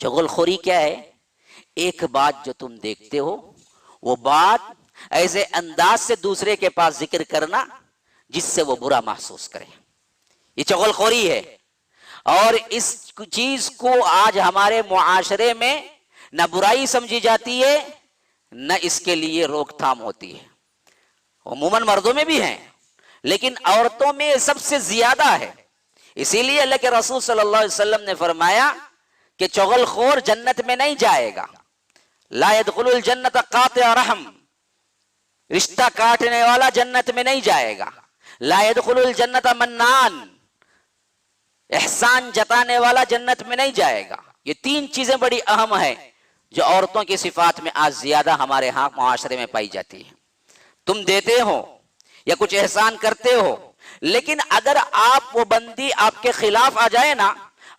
چغل خوری کیا ہے؟ ایک بات جو تم دیکھتے ہو وہ بات ایسے انداز سے دوسرے کے پاس ذکر کرنا جس سے وہ برا محسوس کرے، یہ چغل خوری ہے۔ اور اس چیز کو آج ہمارے معاشرے میں نہ برائی سمجھی جاتی ہے نہ اس کے لیے روک تھام ہوتی ہے۔ عموماً مردوں میں بھی ہیں لیکن عورتوں میں سب سے زیادہ ہے۔ اسی لیے اللہ کے رسول صلی اللہ علیہ وسلم نے فرمایا کہ چغل خور جنت میں نہیں جائے گا، لا يدخل الجنت قاطع رحم، رشتہ کاٹنے والا جنت میں نہیں جائے گا، لا يدخل الجنت منان، احسان جتانے والا جنت میں نہیں جائے گا۔ یہ تین چیزیں بڑی اہم ہیں جو عورتوں کی صفات میں آج زیادہ ہمارے ہاں معاشرے میں پائی جاتی ہیں۔ تم دیتے ہو یا کچھ احسان کرتے ہو، لیکن اگر آپ وہ بندی آپ کے خلاف آ جائے نا،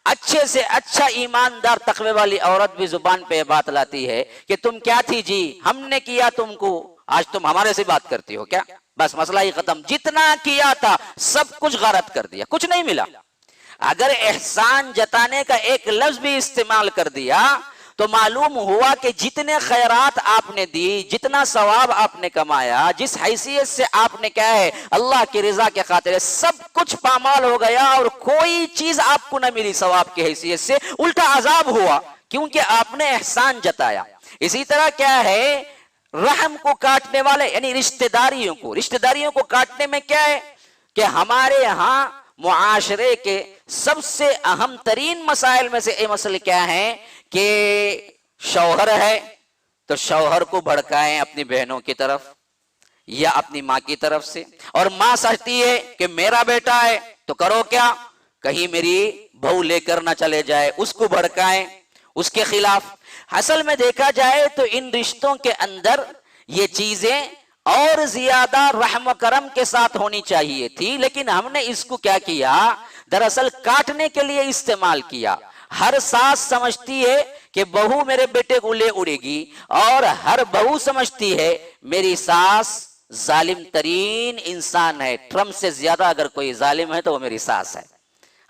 اچھے سے اچھا ایماندار تقوی والی عورت بھی زبان پہ بات لاتی ہے کہ تم کیا تھی جی، ہم نے کیا تم کو، آج تم ہمارے سے بات کرتی ہو کیا؟ بس مسئلہ ہی ختم، جتنا کیا تھا سب کچھ غارت کر دیا، کچھ نہیں ملا۔ اگر احسان جتانے کا ایک لفظ بھی استعمال کر دیا تو معلوم ہوا کہ جتنے خیرات آپ نے دی، جتنا ثواب آپ نے کمایا، جس حیثیت سے آپ نے کیا ہے اللہ کی رضا کے خاطر، سب کچھ پامال ہو گیا اور کوئی چیز آپ کو نہ ملی ثواب کی حیثیت سے، الٹا عذاب ہوا کیونکہ آپ نے احسان جتایا۔ اسی طرح کیا ہے، رحم کو کاٹنے والے یعنی رشتہ داریوں کو کاٹنے میں کیا ہے کہ ہمارے ہاں معاشرے کے سب سے اہم ترین مسائل میں سے یہ مسئلہ کیا ہے کہ شوہر ہے تو شوہر کو بھڑکائیں اپنی بہنوں کی طرف یا اپنی ماں کی طرف سے، اور ماں سمجھتی ہے کہ میرا بیٹا ہے تو کرو کیا، کہیں میری بہو لے کر نہ چلے جائے، اس کو بھڑکائیں اس کے خلاف۔ اصل میں دیکھا جائے تو ان رشتوں کے اندر یہ چیزیں اور زیادہ رحم و کرم کے ساتھ ہونی چاہیے تھی، لیکن ہم نے اس کو کیا کیا، دراصل کاٹنے کے لیے استعمال کیا۔ ہر ساس سمجھتی ہے کہ بہو میرے بیٹے کو لے اڑے گی، اور ہر بہو سمجھتی ہے میری ساس ظالم ترین انسان ہے، ٹرمپ سے زیادہ اگر کوئی ظالم ہے تو وہ میری ساس ہے۔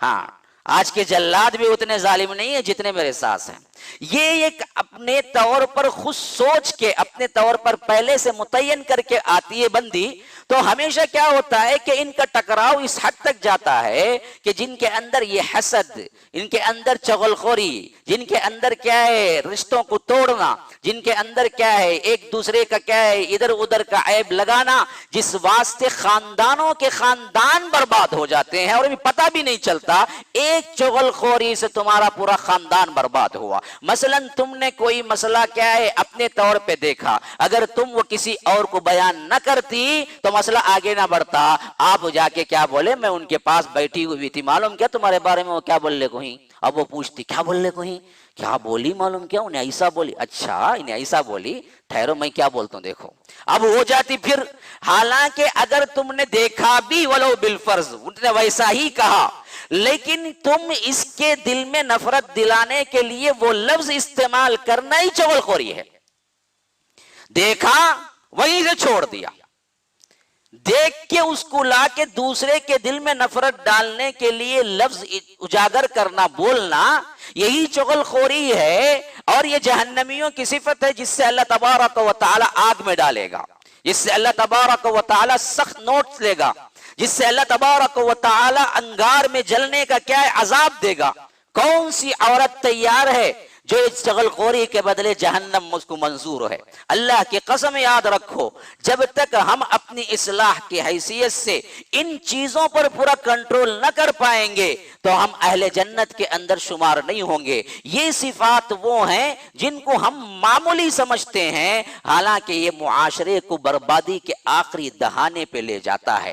ہاں، آج کے جلاد بھی اتنے ظالم نہیں ہیں جتنے میرے ساس ہیں۔ یہ ایک اپنے طور پر خود سوچ کے، اپنے طور پر پہلے سے متعین کر کے آتی ہے بندی، تو ہمیشہ کیا ہوتا ہے کہ ان کا ٹکراؤ اس حد تک جاتا ہے کہ جن کے اندر یہ حسد، ان کے اندر چغل خوری، جن کے اندر کیا ہے رشتوں کو توڑنا، جن کے اندر کیا ہے ایک دوسرے کا کیا ہے ادھر ادھر کا عیب لگانا، جس واسطے خاندانوں کے خاندان برباد ہو جاتے ہیں اور ابھی پتہ بھی نہیں چلتا، ایک چغل خوری سے تمہارا پورا خاندان برباد ہوا۔ مثلا تم نے کوئی مسئلہ کیا ہے اپنے طور پہ دیکھا، اگر تم وہ کسی اور کو بیان نہ کرتی تو مسئلہ آگے نہ بڑھتا۔ آپ جا کے کیا بولے، میں ان کے پاس بیٹھی ہوئی تھی، معلوم کیا تمہارے بارے میں وہ کیا بولنے کو ہی؟ اب وہ پوچھتی کیا بولنے کو ہی، کیا بولی، معلوم کیا انہیں ایسا بولی، اچھا انہیں ایسا بولی، ٹھہرو میں کیا بولتا ہوں دیکھو۔ اب ہو جاتی پھر، حالانکہ اگر تم نے دیکھا بھی ولو بالفرض، انہوں نے ویسا ہی کہا، لیکن تم اس کے دل میں نفرت دلانے کے لیے وہ لفظ استعمال کرنا ہی چغل خوری ہے۔ دیکھا وہیں سے چھوڑ دیا، دیکھ کے اس کو لا کے دوسرے کے دل میں نفرت ڈالنے کے لیے لفظ اجاگر کرنا، بولنا، یہی چغل خوری ہے۔ اور یہ جہنمیوں کی صفت ہے جس سے اللہ تبارک و تعالی آگ میں ڈالے گا، جس سے اللہ تبارک و تعالی سخت نوٹس لے گا، جس سے اللہ تبارک و تعالی انگار میں جلنے کا کیا ہے عذاب دے گا۔ کون سی عورت تیار ہے جو اس چغل خوری کے بدلے جہنم اس کو منظور ہے؟ اللہ کی قسم یاد رکھو، جب تک ہم اپنی اصلاح کی حیثیت سے ان چیزوں پر پورا کنٹرول نہ کر پائیں گے تو ہم اہل جنت کے اندر شمار نہیں ہوں گے۔ یہ صفات وہ ہیں جن کو ہم معمولی سمجھتے ہیں، حالانکہ یہ معاشرے کو بربادی کے آخری دہانے پہ لے جاتا ہے۔